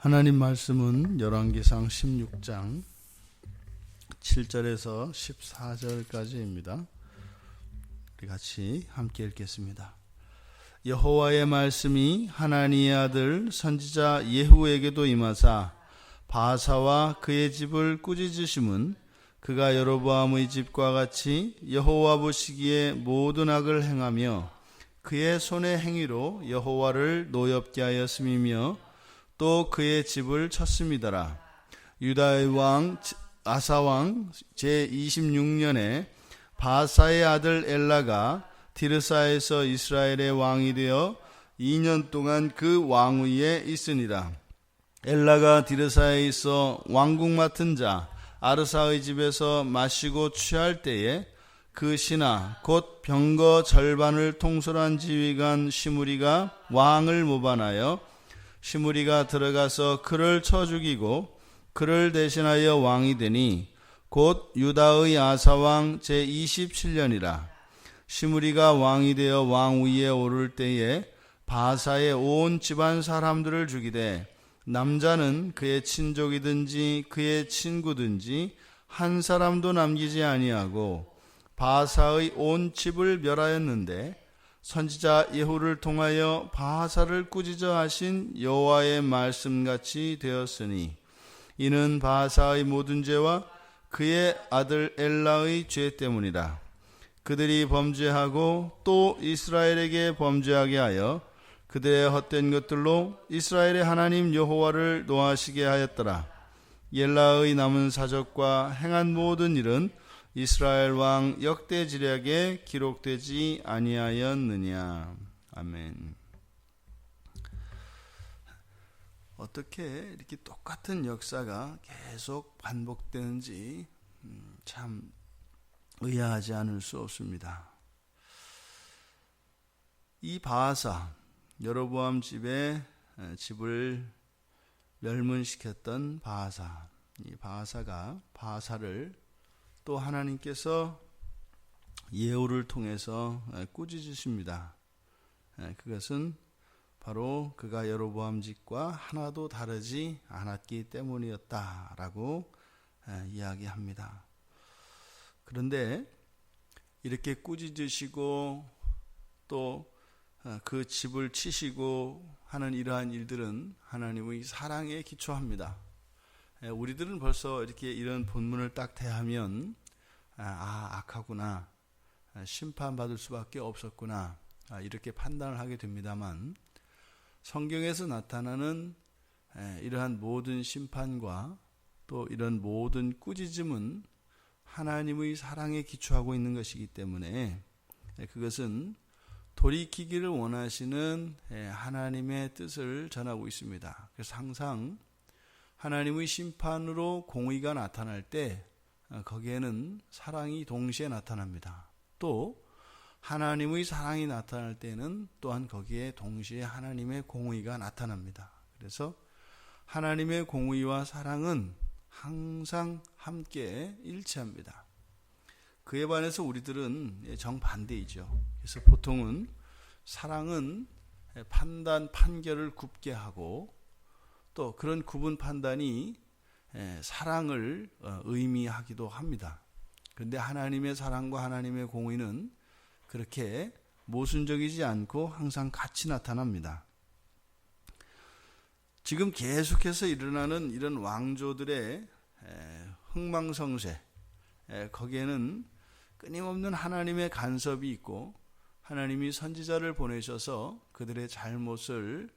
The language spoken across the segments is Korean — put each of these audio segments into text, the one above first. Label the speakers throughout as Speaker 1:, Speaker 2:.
Speaker 1: 하나님 말씀은 열왕기상 16장 7절에서 14절까지입니다. 우리 같이 함께 읽겠습니다. 여호와의 말씀이 하나니의 아들 선지자 예후에게도 임하사 바사와 그의 집을 꾸짖으심은 그가 여로보암의 집과 같이 여호와 보시기에 모든 악을 행하며 그의 손의 행위로 여호와를 노엽게 하였음이며 또 그의 집을 쳤음이더라. 유다의 왕 아사왕 제26년에 바사의 아들 엘라가 디르사에서 이스라엘의 왕이 되어 2년 동안 그 왕위에 있으니라. 엘라가 디르사에 있어 왕국 맡은 자 아르사의 집에서 마시고 취할 때에 그 신하 곧 병거 절반을 통솔한 지휘관 시므리가 왕을 모반하여 시므리가 들어가서 그를 쳐 죽이고 그를 대신하여 왕이 되니 곧 유다의 아사왕 제27년이라. 시므리가 왕이 되어 왕위에 오를 때에 바사의 온 집안 사람들을 죽이되 남자는 그의 친족이든지 그의 친구든지 한 사람도 남기지 아니하고 바사의 온 집을 멸하였는데 선지자 예후를 통하여 바사를 꾸짖어 하신 여호와의 말씀같이 되었으니 이는 바사의 모든 죄와 그의 아들 엘라의 죄 때문이라. 그들이 범죄하고 또 이스라엘에게 범죄하게 하여 그들의 헛된 것들로 이스라엘의 하나님 여호와를 노하시게 하였더라. 엘라의 남은 사적과 행한 모든 일은 이스라엘 왕 역대지략에 기록되지 아니하였느냐. 아멘. 어떻게 이렇게 똑같은 역사가 계속 반복되는지 참 의아하지 않을 수 없습니다. 이 바사, 여로보암 집을 멸문시켰던 바사, 이 바사가 바사를 또 하나님께서 예후를 통해서 꾸짖으십니다. 그것은 바로 그가 여로보암 집과 하나도 다르지 않았기 때문이었다라고 이야기합니다. 그런데 이렇게 꾸짖으시고 또 그 집을 치시고 하는 이러한 일들은 하나님의 사랑에 기초합니다. 우리들은 벌써 이렇게 이런 본문을 딱 대하면 악하구나, 심판받을 수밖에 없었구나, 이렇게 판단을 하게 됩니다만 성경에서 나타나는 이러한 모든 심판과 또 이런 모든 꾸짖음은 하나님의 사랑에 기초하고 있는 것이기 때문에 그것은 돌이키기를 원하시는 하나님의 뜻을 전하고 있습니다. 그래서 항상 하나님의 심판으로 공의가 나타날 때 거기에는 사랑이 동시에 나타납니다. 또 하나님의 사랑이 나타날 때는 또한 거기에 동시에 하나님의 공의가 나타납니다. 그래서 하나님의 공의와 사랑은 항상 함께 일치합니다. 그에 반해서 우리들은 정반대이죠. 그래서 보통은 사랑은 판결을 굽게 하고 또 그런 구분 판단이 사랑을 의미하기도 합니다. 그런데 하나님의 사랑과 하나님의 공의는 그렇게 모순적이지 않고 항상 같이 나타납니다. 지금 계속해서 일어나는 이런 왕조들의 흥망성쇠, 거기에는 끊임없는 하나님의 간섭이 있고 하나님이 선지자를 보내셔서 그들의 잘못을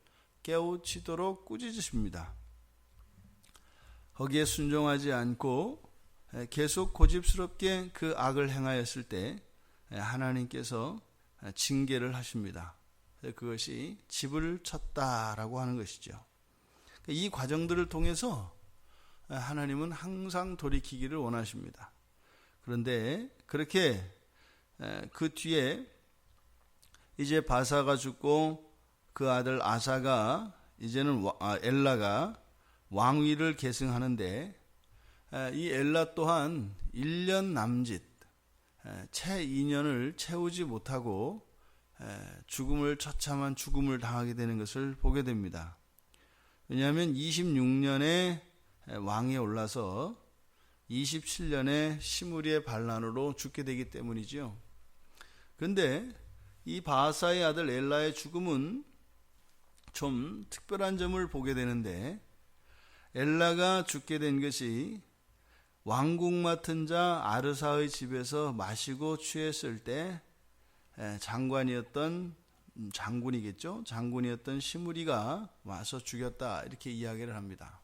Speaker 1: 깨우치도록 꾸짖으십니다. 거기에 순종하지 않고 계속 고집스럽게 그 악을 행하였을 때 하나님께서 징계를 하십니다. 그것이 집을 쳤다라고 하는 것이죠. 이 과정들을 통해서 하나님은 항상 돌이키기를 원하십니다. 그런데 그렇게 그 뒤에 이제 바사가 죽고 그 아들 아사가 이제는 엘라가 왕위를 계승하는데 이 엘라 또한 1년 남짓 채 2년을 채우지 못하고 처참한 죽음을 당하게 되는 것을 보게 됩니다. 왜냐하면 26년에 왕에 올라서 27년에 시므리의 반란으로 죽게 되기 때문이죠. 그런데 이 바하사의 아들 엘라의 죽음은 좀 특별한 점을 보게 되는데, 엘라가 죽게 된 것이 왕궁 맡은 자 아르사의 집에서 마시고 취했을 때 장군이었던 시므리가 와서 죽였다, 이렇게 이야기를 합니다.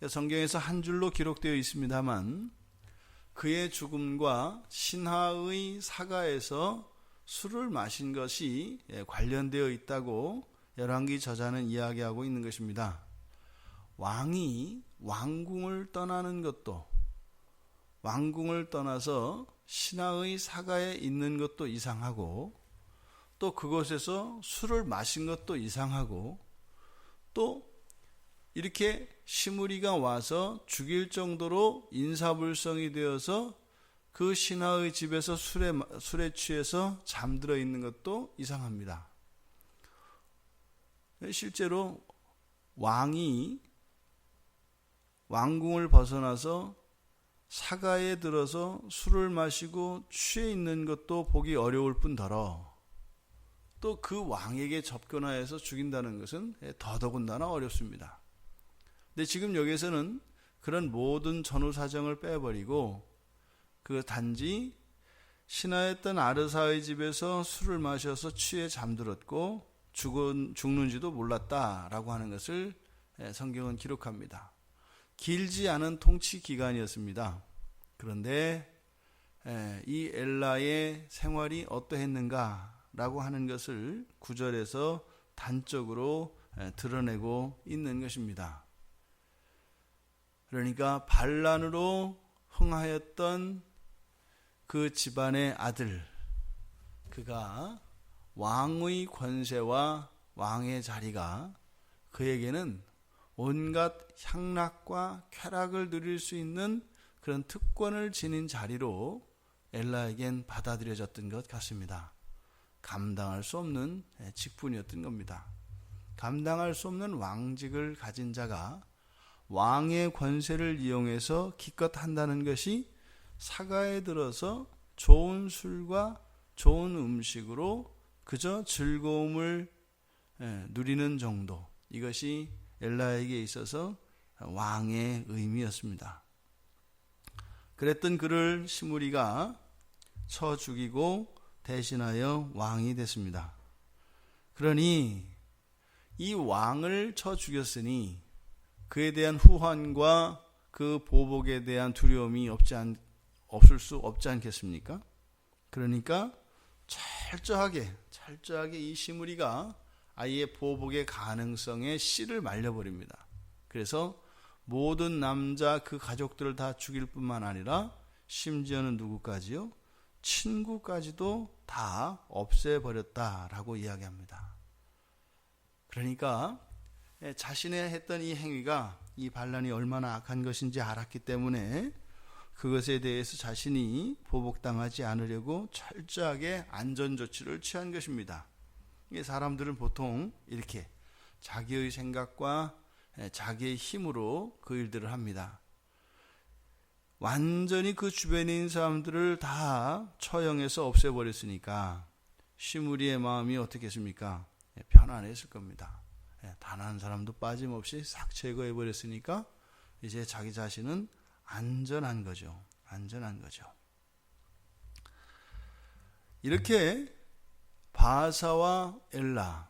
Speaker 1: 성경에서 한 줄로 기록되어 있습니다만 그의 죽음과 신하의 사가에서 술을 마신 것이 관련되어 있다고 열왕기 저자는 이야기하고 있는 것입니다. 왕이 왕궁을 떠나는 것도, 왕궁을 떠나서 신하의 사가에 있는 것도 이상하고, 또 그곳에서 술을 마신 것도 이상하고, 또 이렇게 시므리가 와서 죽일 정도로 인사불성이 되어서 그 신하의 집에서 술에 취해서 잠들어 있는 것도 이상합니다. 실제로 왕이 왕궁을 벗어나서 사가에 들어서 술을 마시고 취해 있는 것도 보기 어려울 뿐더러 또 그 왕에게 접근하여서 죽인다는 것은 더더군다나 어렵습니다. 근데 지금 여기에서는 그런 모든 전후 사정을 빼버리고 그 단지 신하였던 아르사의 집에서 술을 마셔서 취해 잠들었고 죽는지도 몰랐다라고 하는 것을 성경은 기록합니다. 길지 않은 통치 기간이었습니다. 그런데 이 엘라의 생활이 어떠했는가라고 하는 것을 9절에서 단적으로 드러내고 있는 것입니다. 그러니까 반란으로 흥하였던 그 집안의 아들, 그가 왕의 권세와 왕의 자리가 그에게는 온갖 향락과 쾌락을 누릴 수 있는 그런 특권을 지닌 자리로 엘라에겐 받아들여졌던 것 같습니다. 감당할 수 없는 직분이었던 겁니다. 감당할 수 없는 왕직을 가진 자가 왕의 권세를 이용해서 기껏 한다는 것이 사가에 들어서 좋은 술과 좋은 음식으로 그저 즐거움을 누리는 정도, 이것이 엘라에게 있어서 왕의 의미였습니다. 그랬던 그를 시므리가 쳐 죽이고 대신하여 왕이 됐습니다. 그러니 이 왕을 쳐 죽였으니 그에 대한 후환과 그 보복에 대한 두려움이 없을 수 없지 않겠습니까? 그러니까 철저하게 이 시므리가 아예 보복의 가능성에 씨를 말려버립니다. 그래서 모든 남자 그 가족들을 다 죽일 뿐만 아니라 심지어는 누구까지요? 친구까지도 다 없애버렸다라고 이야기합니다. 그러니까 자신이 했던 이 행위가, 이 반란이 얼마나 악한 것인지 알았기 때문에 그것에 대해서 자신이 보복당하지 않으려고 철저하게 안전조치를 취한 것입니다. 사람들은 보통 이렇게 자기의 생각과 자기의 힘으로 그 일들을 합니다. 완전히 그 주변에 있는 사람들을 다 처형해서 없애버렸으니까 시므리의 마음이 어떻겠습니까? 편안했을 겁니다. 단 한 사람도 빠짐없이 싹 제거해버렸으니까 이제 자기 자신은 안전한 거죠. 이렇게 바하사와 엘라,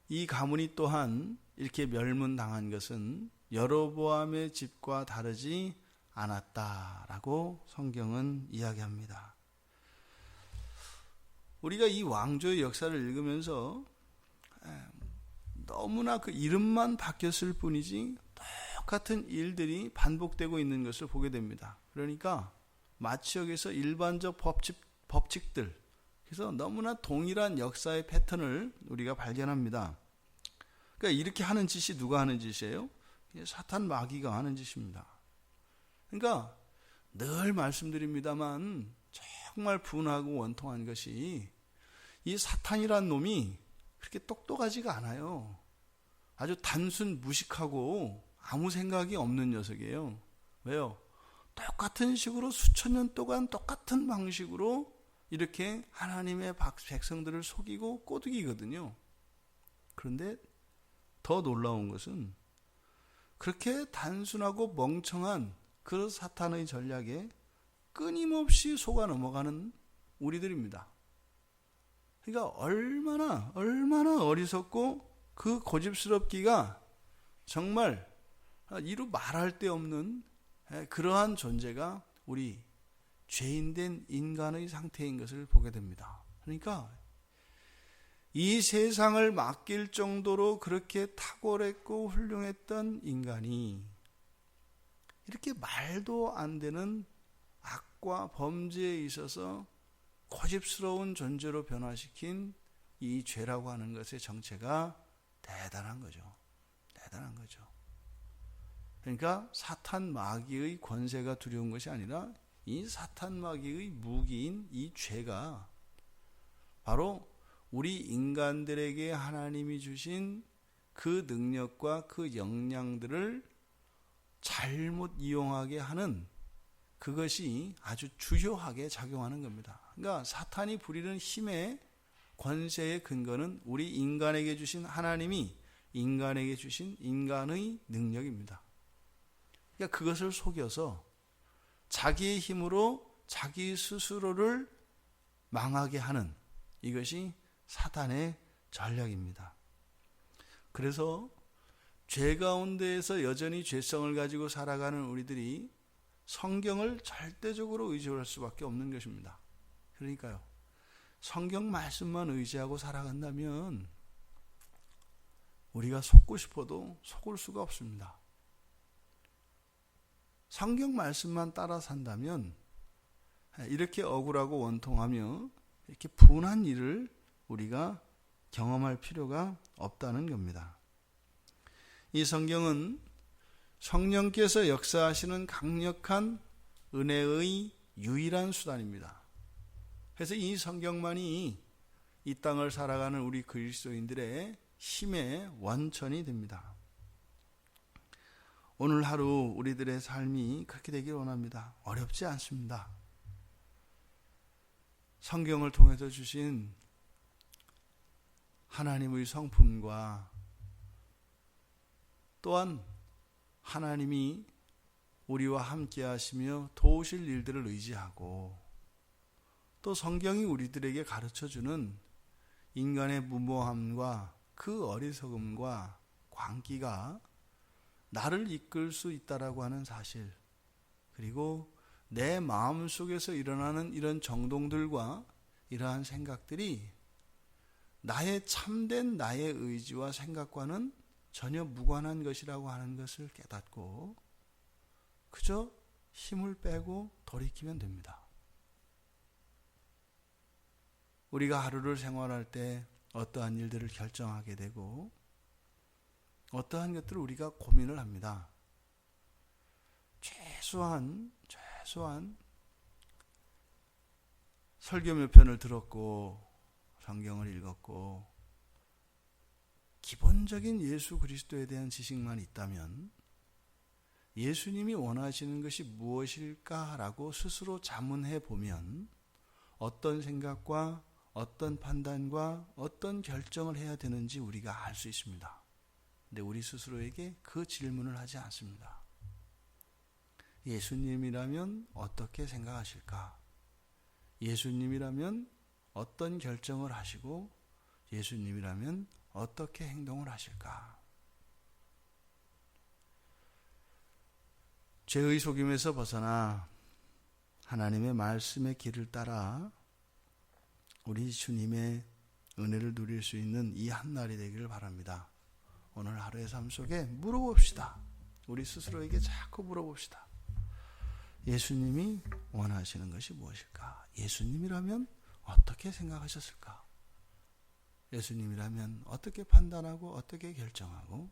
Speaker 1: 이 가문이 또한 이렇게 멸문당한 것은 여로보암의 집과 다르지 않았다라고 성경은 이야기합니다. 우리가 이 왕조의 역사를 읽으면서 너무나 그 이름만 바뀌었을 뿐이지 똑같은 일들이 반복되고 있는 것을 보게 됩니다. 그러니까 마치 여기서 일반적 법칙들, 그래서 너무나 동일한 역사의 패턴을 우리가 발견합니다. 그러니까 이렇게 하는 짓이 누가 하는 짓이에요? 사탄 마귀가 하는 짓입니다. 그러니까 늘 말씀드립니다만 정말 분하고 원통한 것이 이 사탄이란 놈이 그렇게 똑똑하지가 않아요. 아주 단순 무식하고 아무 생각이 없는 녀석이에요. 왜요? 똑같은 식으로 수천 년 동안 똑같은 방식으로 이렇게 하나님의 백성들을 속이고 꼬드기거든요. 그런데 더 놀라운 것은 그렇게 단순하고 멍청한 그 사탄의 전략에 끊임없이 속아 넘어가는 우리들입니다. 그러니까 얼마나 어리석고 그 고집스럽기가 정말 이루 말할 데 없는 그러한 존재가 우리 죄인된 인간의 상태인 것을 보게 됩니다. 그러니까 이 세상을 맡길 정도로 그렇게 탁월했고 훌륭했던 인간이 이렇게 말도 안 되는 악과 범죄에 있어서 고집스러운 존재로 변화시킨 이 죄라고 하는 것의 정체가 대단한 거죠. 대단한 거죠. 그러니까 사탄 마귀의 권세가 두려운 것이 아니라 이 사탄 마귀의 무기인 이 죄가 바로 우리 인간들에게 하나님이 주신 그 능력과 그 역량들을 잘못 이용하게 하는 그것이 아주 주요하게 작용하는 겁니다. 그러니까 사탄이 부리는 힘의 권세의 근거는 우리 인간에게 주신 하나님이 인간에게 주신 인간의 능력입니다. 그러니까 그것을 속여서 자기의 힘으로 자기 스스로를 망하게 하는 이것이 사탄의 전략입니다. 그래서 죄 가운데에서 여전히 죄성을 가지고 살아가는 우리들이 성경을 절대적으로 의지할 수밖에 없는 것입니다. 그러니까요, 성경 말씀만 의지하고 살아간다면 우리가 속고 싶어도 속을 수가 없습니다. 성경 말씀만 따라 산다면 이렇게 억울하고 원통하며 이렇게 분한 일을 우리가 경험할 필요가 없다는 겁니다. 이 성경은 성령께서 역사하시는 강력한 은혜의 유일한 수단입니다. 그래서 이 성경만이 이 땅을 살아가는 우리 그리스도인들의 힘의 원천이 됩니다. 오늘 하루 우리들의 삶이 그렇게 되길 원합니다. 어렵지 않습니다. 성경을 통해서 주신 하나님의 성품과 또한 하나님이 우리와 함께 하시며 도우실 일들을 의지하고 또 성경이 우리들에게 가르쳐주는 인간의 무모함과 그 어리석음과 광기가 나를 이끌 수 있다라고 하는 사실, 그리고 내 마음속에서 일어나는 이런 정동들과 이러한 생각들이 나의 참된 나의 의지와 생각과는 전혀 무관한 것이라고 하는 것을 깨닫고 그저 힘을 빼고 돌이키면 됩니다. 우리가 하루를 생활할 때 어떠한 일들을 결정하게 되고 어떠한 것들을 우리가 고민을 합니다. 최소한 설교 몇 편을 들었고 성경을 읽었고 기본적인 예수 그리스도에 대한 지식만 있다면 예수님이 원하시는 것이 무엇일까라고 스스로 자문해 보면 어떤 생각과 어떤 판단과 어떤 결정을 해야 되는지 우리가 알 수 있습니다. 근데 우리 스스로에게 그 질문을 하지 않습니다. 예수님이라면 어떻게 생각하실까? 예수님이라면 어떤 결정을 하시고 예수님이라면 어떻게 행동을 하실까? 죄의 속임에서 벗어나 하나님의 말씀의 길을 따라 우리 주님의 은혜를 누릴 수 있는 이 한날이 되기를 바랍니다. 오늘 하루의 삶 속에 물어봅시다. 우리 스스로에게 자꾸 물어봅시다. 예수님이 원하시는 것이 무엇일까? 예수님이라면 어떻게 생각하셨을까? 예수님이라면 어떻게 판단하고 어떻게 결정하고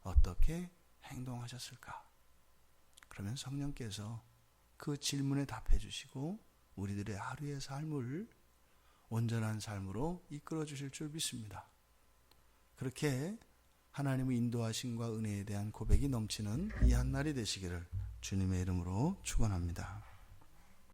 Speaker 1: 어떻게 행동하셨을까? 그러면 성령께서 그 질문에 답해 주시고 우리들의 하루의 삶을 온전한 삶으로 이끌어 주실 줄 믿습니다. 그렇게 하나님의 인도하심과 은혜에 대한 고백이 넘치는 이 한 날이 되시기를 주님의 이름으로 축원합니다.